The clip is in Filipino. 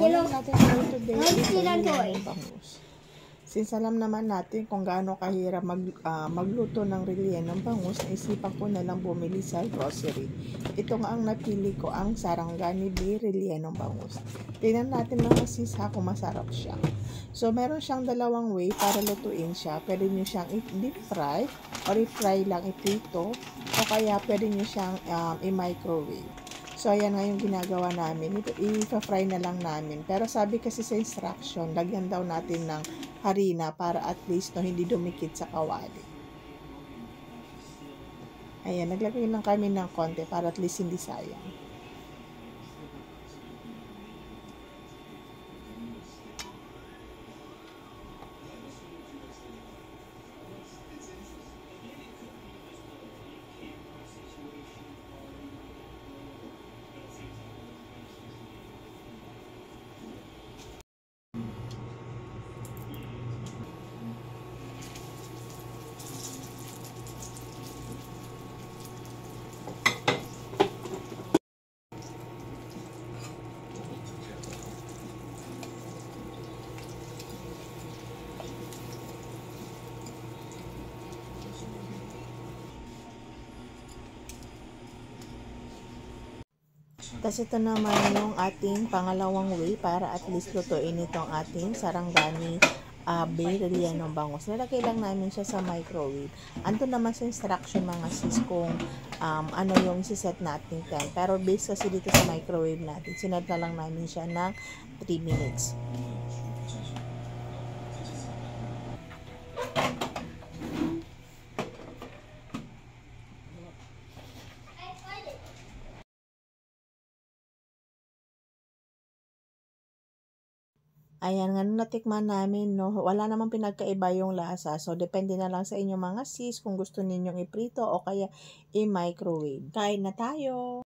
Ang natin for today is relleno bangus. Since alam naman natin kung gaano kahirap magluto ng rellenong bangus, naisipan ko na lang bumili sa grocery. Ito nga ang napili ko, ang Sarangani B rellenong bangus. Tingnan natin mga sis ha kung masarap siya. So meron siyang dalawang way para lutuin siya. Pwede nyo siyang i-deep fry or i-fry lang iprito, o kaya pwede nyo siyang i-microwave. So, ayan nga yung ginagawa namin. I-fry na lang namin. Pero sabi kasi sa instruction, lagyan daw natin ng harina para at least hindi dumikit sa kawali. Ayan, naglagay lang kami ng konti para at least hindi sayang. Tapos ito naman yung ating pangalawang way para at least lutuin itong ating Sarangani bay rellenong bangus. Nalagay lang namin siya sa microwave. Ando naman sa instruction mga sis kung ano yung isiset natin time. Pero based kasi dito sa microwave natin, sinet na lang namin siya ng 3 minutes. Ayan nga, natikman namin, no? Wala namang pinagkaiba yung lasa. So, depende na lang sa inyo mga sis kung gusto ninyong iprito o kaya i-microwave. Kain na tayo!